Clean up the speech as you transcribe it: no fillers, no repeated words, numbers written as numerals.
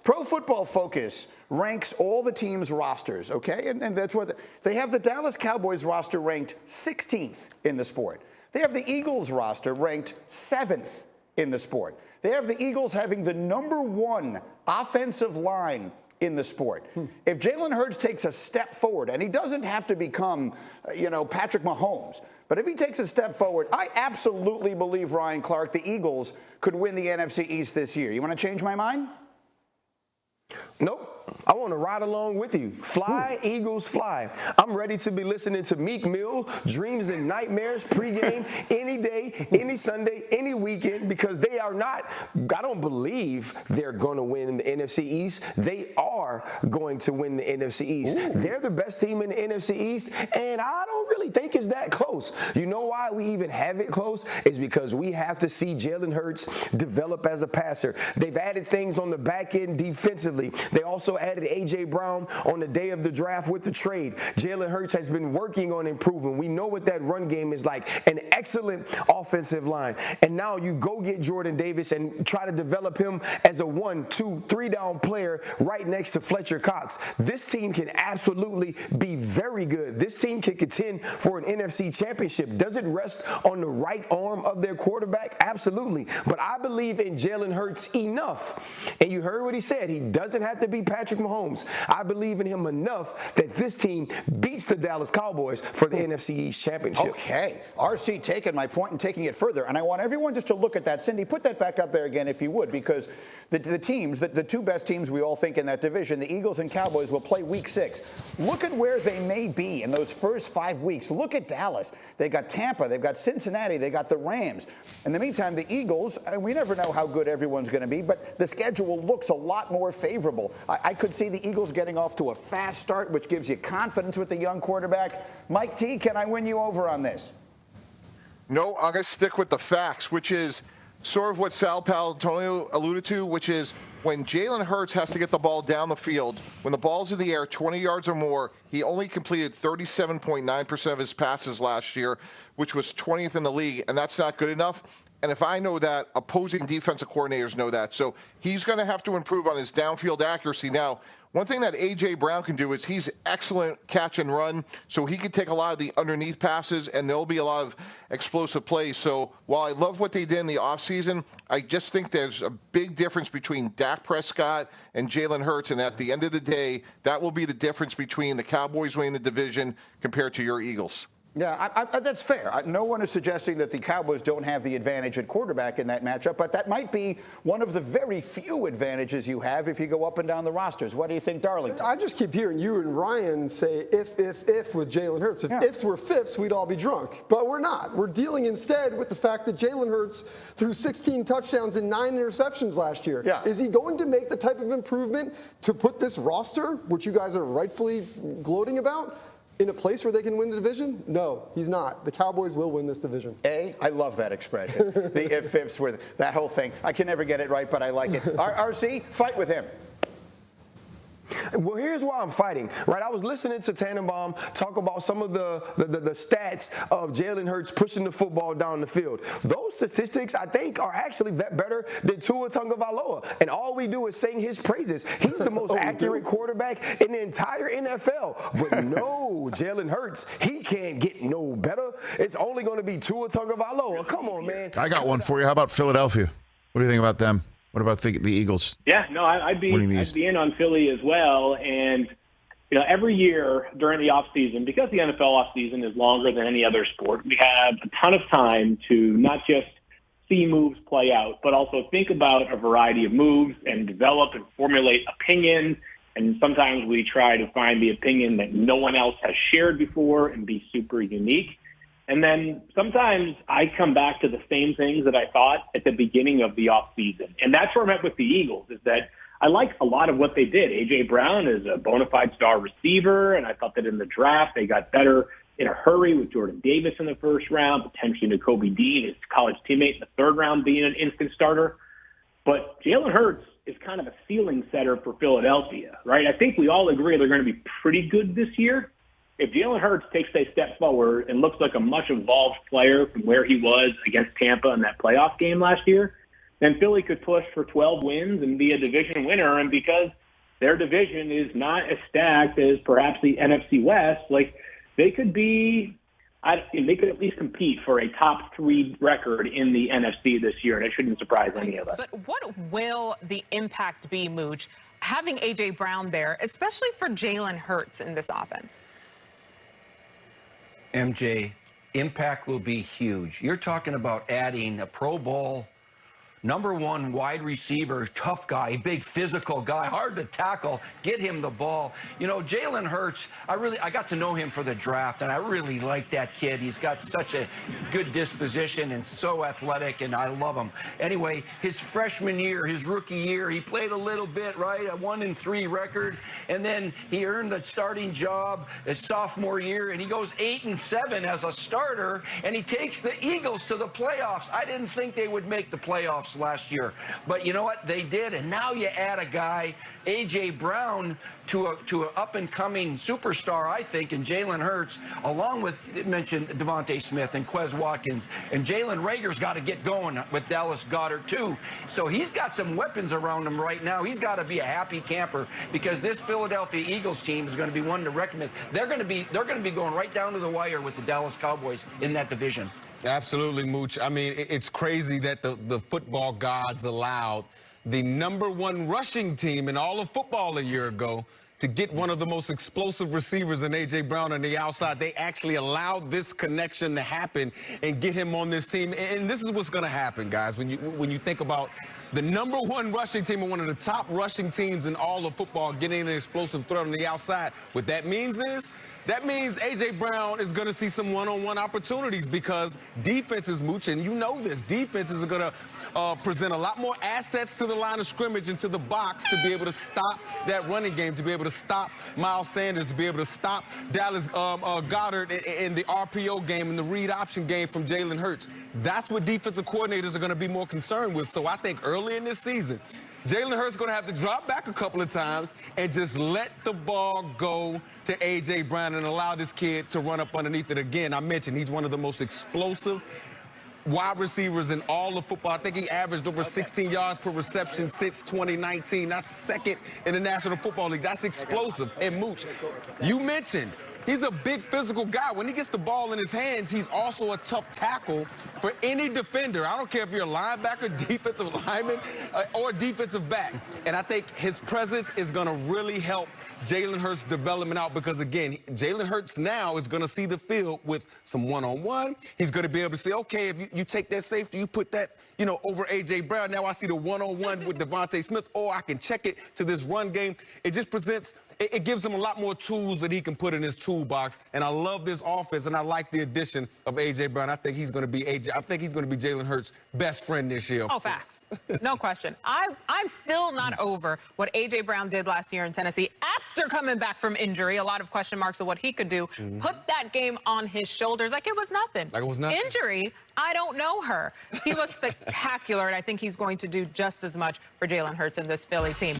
Pro Football Focus ranks all the teams' rosters, okay? And that's what they have the Dallas Cowboys roster ranked 16th in the sport. They have the Eagles roster ranked 7th in the sport. They have the Eagles having the #1 offensive line in the sport. If Jalen Hurts takes a step forward, and he doesn't have to become, Patrick Mahomes, but if he takes a step forward, I absolutely believe, Ryan Clark, the Eagles could win the NFC East this year. You want to change my mind? Nope. I want to ride along with you. Fly, Eagles, fly. I'm ready to be listening to Meek Mill, Dreams and Nightmares pregame any day, any Sunday, any weekend, because they are not, I don't believe they're going to win in the NFC East. They are going to win the NFC East. Ooh. They're the best team in the NFC East, and I don't really think it's that close. You know why we even have it close? Is because we have to see Jalen Hurts develop as a passer. They've added things on the back end defensively. They also added A.J. Brown on the day of the draft with the trade. Jalen Hurts has been working on improving. We know what that run game is like. An excellent offensive line. And now you go get Jordan Davis and try to develop him as a 1, 2, 3 down player right next to Fletcher Cox. This team can absolutely be very good. This team can contend for an NFC championship. Does it rest on the right arm of their quarterback? Absolutely. But I believe in Jalen Hurts enough. And you heard what he said. He doesn't have to be Patrick Mahomes. I believe in him enough that this team beats the Dallas Cowboys for the NFC East Championship. Okay. RC taking my point and taking it further. And I want everyone just to look at that. Cindy, put that back up there again if you would, because the teams, the two best teams we all think in that division, the Eagles and Cowboys, will play week 6. Look at where they may be in those first 5 weeks. Look at Dallas. They got Tampa. They've got Cincinnati. They got the Rams. In the meantime, the Eagles, we never know how good everyone's going to be, but the schedule looks a lot more favorable. I could see the Eagles getting off to a fast start, which gives you confidence with the young quarterback. Mike T, can I win you over on this? No, I'm going to stick with the facts, which is sort of what Sal Paolantonio alluded to, which is when Jalen Hurts has to get the ball down the field, when the ball's in the air 20 yards or more, he only completed 37.9% of his passes last year, which was 20th in the league, and that's not good enough. And if I know that, opposing defensive coordinators know that. So he's going to have to improve on his downfield accuracy. Now, one thing that A.J. Brown can do is he's excellent catch and run, so he can take a lot of the underneath passes, and there'll be a lot of explosive plays. So while I love what they did in the offseason, I just think there's a big difference between Dak Prescott and Jalen Hurts, and at the end of the day, that will be the difference between the Cowboys winning the division compared to your Eagles. Yeah, that's fair. No one is suggesting that the Cowboys don't have the advantage at quarterback in that matchup, but that might be one of the very few advantages you have if you go up and down the rosters. What do you think, Darlington? I just keep hearing you and Ryan say if with Jalen Hurts. If ifs were fifths, we'd all be drunk. But we're not. We're dealing instead with the fact that Jalen Hurts threw 16 touchdowns and 9 interceptions last year. Yeah. Is he going to make the type of improvement to put this roster, which you guys are rightfully gloating about, in a place where they can win the division? No, he's not. The Cowboys will win this division. I love that expression. The if-ifs with that whole thing. I can never get it right, but I like it. RC, fight with him. Well, here's why I'm fighting, right? I was listening to Tannenbaum talk about some of the stats of Jalen Hurts pushing the football down the field. Those statistics, I think, are actually better than Tua Tagovailoa. And all we do is sing his praises. He's the most accurate quarterback in the entire NFL. But no, Jalen Hurts, he can't get no better. It's only going to be Tua Tagovailoa. Come on, man. I got one for you. How about Philadelphia? What do you think about them? What about the Eagles? Yeah, no, I'd be in on Philly as well. And, every year during the offseason, because the NFL offseason is longer than any other sport, we have a ton of time to not just see moves play out, but also think about a variety of moves and develop and formulate opinions. And sometimes we try to find the opinion that no one else has shared before and be super unique. And then sometimes I come back to the same things that I thought at the beginning of the offseason. And that's where I'm at with the Eagles, is that I like a lot of what they did. A.J. Brown is a bona fide star receiver, and I thought that in the draft they got better in a hurry with Jordan Davis in the first round, potentially Nakobe Dean, his college teammate, in the third round being an instant starter. But Jalen Hurts is kind of a ceiling setter for Philadelphia, right? I think we all agree they're going to be pretty good this year. If Jalen Hurts takes a step forward and looks like a much evolved player from where he was against Tampa in that playoff game last year, then Philly could push for 12 wins and be a division winner. And because their division is not as stacked as perhaps the NFC West, like they could be, they could at least compete for a top 3 record in the NFC this year, and it shouldn't surprise any of us. But what will the impact be, Mooch, having A.J. Brown there, especially for Jalen Hurts in this offense? MJ, impact will be huge. You're talking about adding a Pro Bowl #1 wide receiver, tough guy, big physical guy, hard to tackle, get him the ball. You know, Jalen Hurts, I got to know him for the draft, and I really like that kid. He's got such a good disposition and so athletic, and I love him. Anyway, his freshman year, his rookie year, he played a little bit, right? A 1-3 record, and then he earned the starting job his sophomore year, and he goes 8-7 as a starter, and he takes the Eagles to the playoffs. I didn't think they would make the playoffs last year, but you know what, they did. And now you add a guy, A.J. Brown, to an up-and-coming superstar, I think, in Jalen Hurts, along with, you mentioned Devontae Smith and Quez Watkins, and Jalen Reagor's got to get going with Dallas Goedert too. So he's got some weapons around him right now. He's got to be a happy camper, because this Philadelphia Eagles team is going to be one to reckon with. They're going to be going right down to the wire with the Dallas Cowboys in that division. Absolutely, Mooch. I mean, it's crazy that the football gods allowed the #1 rushing team in all of football a year ago to get one of the most explosive receivers in A.J. Brown on the outside. They actually allowed this connection to happen and get him on this team. And this is what's going to happen, guys, when you think about the #1 rushing team and one of the top rushing teams in all of football getting an explosive threat on the outside. What that means is, that means A.J. Brown is going to see some one-on-one opportunities, because defenses, Mooch, and you know this, defenses are going to present a lot more assets to the line of scrimmage and to the box to be able to stop that running game, to be able to stop Miles Sanders, to be able to stop Dallas Goedert in the RPO game and the read option game from Jalen Hurts. That's what defensive coordinators are going to be more concerned with. So I think early in this season, Jalen Hurts is going to have to drop back a couple of times and just let the ball go to A.J. Brown and allow this kid to run up underneath it. Again, I mentioned he's one of the most explosive wide receivers in all of football. I think he averaged over 16 yards per reception since 2019. That's second in the National Football League. That's explosive. And Mooch, you mentioned he's a big physical guy. When he gets the ball in his hands, he's also a tough tackle for any defender. I don't care if you're a linebacker, defensive lineman, or defensive back. And I think his presence is going to really help Jalen Hurts' development out, because, again, Jalen Hurts now is going to see the field with some one-on-one. He's going to be able to say, okay, if you take that safety, you put that, over A.J. Brown. Now I see the one-on-one with Devontae Smith, or I can check it to this run game. It just presents, it gives him a lot more tools that he can put in his toolbox. And I love this offense, and I like the addition of A.J. Brown. I think he's going to be Jalen Hurts' best friend this year. Oh, facts. No question. I'm still not over what A.J. Brown did last year in Tennessee after coming back from injury. A lot of question marks of what he could do. Put that game on his shoulders like it was nothing. Like it was nothing. Injury, I don't know her. He was spectacular, and I think he's going to do just as much for Jalen Hurts and this Philly team.